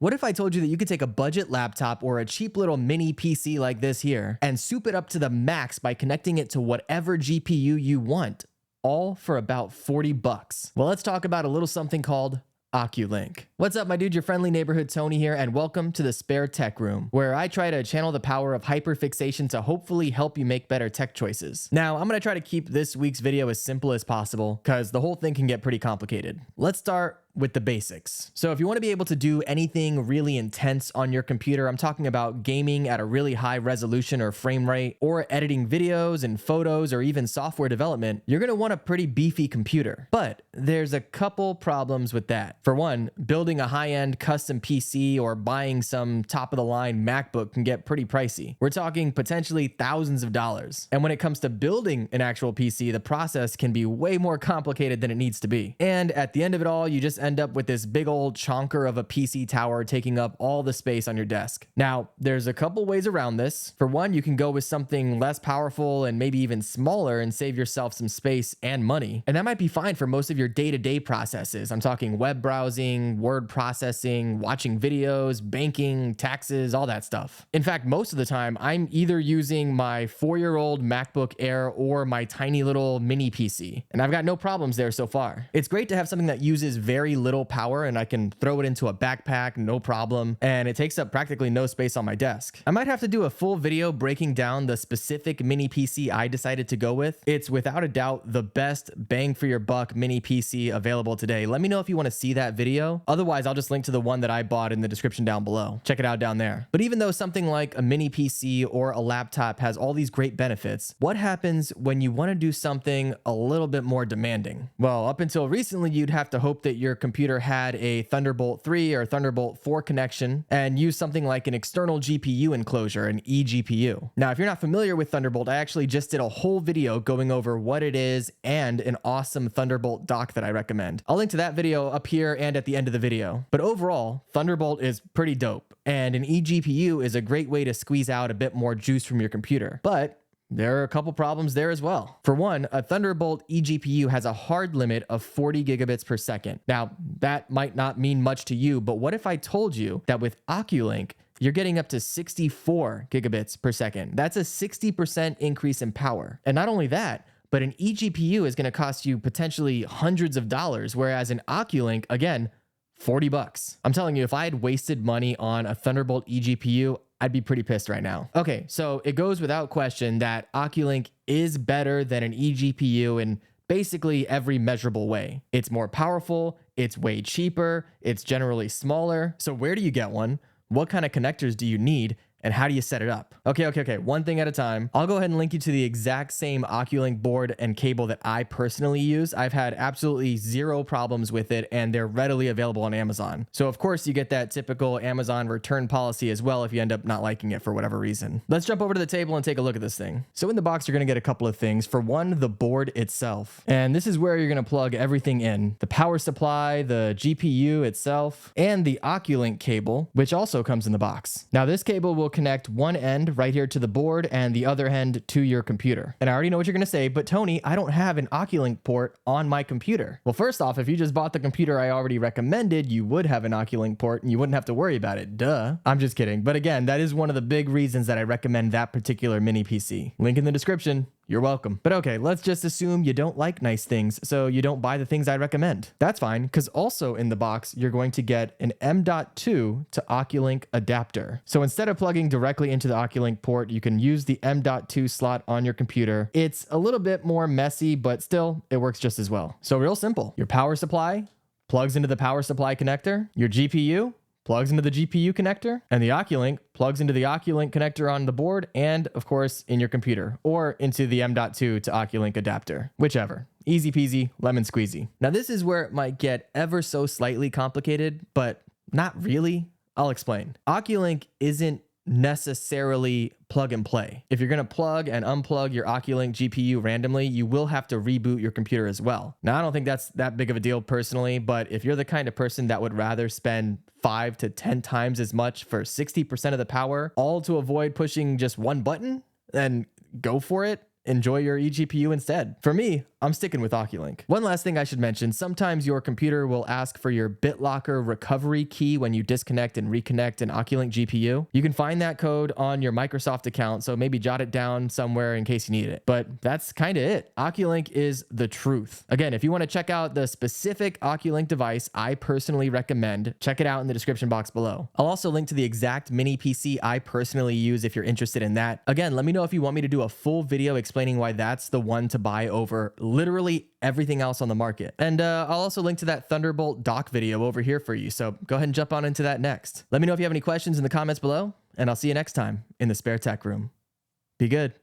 What if I told you that you could take a budget laptop or a cheap little mini PC like this here and soup it up to the max by connecting it to whatever GPU you want, all for about 40 bucks? Well, let's talk about a little something called Oculink. What's up, my dude? Your friendly neighborhood Tony here, and welcome to the Spare Tech Room, where I try to channel the power of hyperfixation to hopefully help you make better tech choices. Now, I'm gonna try to keep this week's video as simple as possible, because the whole thing can get pretty complicated. Let's start with the basics. So if you want to be able to do anything really intense on your computer, I'm talking about gaming at a really high resolution or frame rate, or editing videos and photos, or even software development, you're going to want a pretty beefy computer. But there's a couple problems with that. For one, building a high-end custom PC or buying some top-of-the-line MacBook can get pretty pricey. We're talking potentially thousands of dollars. And when it comes to building an actual PC, the process can be way more complicated than it needs to be. And at the end of it all, you just end up with this big old chonker of a PC tower taking up all the space on your desk. Now, there's a couple ways around this. For one, you can go with something less powerful and maybe even smaller and save yourself some space and money. And that might be fine for most of your day-to-day processes. I'm talking web browsing, word processing, watching videos, banking, taxes, all that stuff. In fact, most of the time, I'm either using my 4-year-old MacBook Air or my tiny little mini PC. And I've got no problems there so far. It's great to have something that uses very little power and I can throw it into a backpack, no problem. And it takes up practically no space on my desk. I might have to do a full video breaking down the specific mini PC I decided to go with. It's without a doubt the best bang for your buck mini PC available today. Let me know if you want to see that video. Otherwise, I'll just link to the one that I bought in the description down below. Check it out down there. But even though something like a mini PC or a laptop has all these great benefits, what happens when you want to do something a little bit more demanding? Well, up until recently, you'd have to hope that your computer had a Thunderbolt 3 or Thunderbolt 4 connection and use something like an external GPU enclosure, an eGPU. Now, if you're not familiar with Thunderbolt, I actually just did a whole video going over what it is and an awesome Thunderbolt dock that I recommend. I'll link to that video up here and at the end of the video. But overall, Thunderbolt is pretty dope, and an eGPU is a great way to squeeze out a bit more juice from your computer. But there are a couple problems there as well. For one, a Thunderbolt eGPU has a hard limit of 40 gigabits per second. Now, that might not mean much to you, but what if I told you that with Oculink, you're getting up to 64 gigabits per second? That's a 60% increase in power. And not only that, but an eGPU is going to cost you potentially hundreds of dollars, whereas an Oculink, again, 40 bucks. I'm telling you, if I had wasted money on a Thunderbolt eGPU, I'd be pretty pissed right now. Okay, so it goes without question that Oculink is better than an eGPU in basically every measurable way. It's more powerful, it's way cheaper, it's generally smaller. So where do you get one? What kind of connectors do you need? And how do you set it up? Okay. One thing at a time. I'll go ahead and link you to the exact same Oculink board and cable that I personally use. I've had absolutely zero problems with it, and they're readily available on Amazon. So of course you get that typical Amazon return policy as well if you end up not liking it for whatever reason. Let's jump over to the table and take a look at this thing. So in the box, you're gonna get a couple of things. For one, the board itself. And this is where you're gonna plug everything in. The power supply, the GPU itself, and the Oculink cable, which also comes in the box. Now this cable will connect one end right here to the board and the other end to your computer. And I already know what you're going to say, but Tony, I don't have an Oculink port on my computer. Well, first off, if you just bought the computer I already recommended, you would have an Oculink port and you wouldn't have to worry about it. Duh. I'm just kidding. But again, that is one of the big reasons that I recommend that particular mini PC. Link in the description. You're welcome. But okay, let's just assume you don't like nice things, so you don't buy the things I recommend. That's fine, because also in the box, you're going to get an M.2 to Oculink adapter. So instead of plugging directly into the Oculink port, you can use the M.2 slot on your computer. It's a little bit more messy, but still, it works just as well. So real simple. Your power supply plugs into the power supply connector. Your GPU plugs into the GPU connector, and the Oculink plugs into the Oculink connector on the board and, of course, in your computer, or into the M.2 to Oculink adapter, whichever. Easy peasy, lemon squeezy. Now, this is where it might get ever so slightly complicated, but not really. I'll explain. Oculink isn't necessarily plug and play. If you're going to plug and unplug your Oculink GPU randomly, you will have to reboot your computer as well. Now, I don't think that's that big of a deal personally, but if you're the kind of person that would rather spend 5 to 10 times as much for 60% of the power, all to avoid pushing just one button, then go for it. enjoy your eGPU instead. For me, I'm sticking with Oculink. One last thing I should mention, sometimes your computer will ask for your BitLocker recovery key when you disconnect and reconnect an Oculink GPU. You can find that code on your Microsoft account, so maybe jot it down somewhere in case you need it. But that's kind of it. Oculink is the truth. Again, if you want to check out the specific Oculink device I personally recommend, check it out in the description box below. I'll also link to the exact mini PC I personally use if you're interested in that. Again, let me know if you want me to do a full video explaining why that's the one to buy over literally everything else on the market. And I'll also link to that Thunderbolt dock video over here for you. So go ahead and jump on into that next. Let me know if you have any questions in the comments below, and I'll see you next time in the Spare Tech Room. Be good.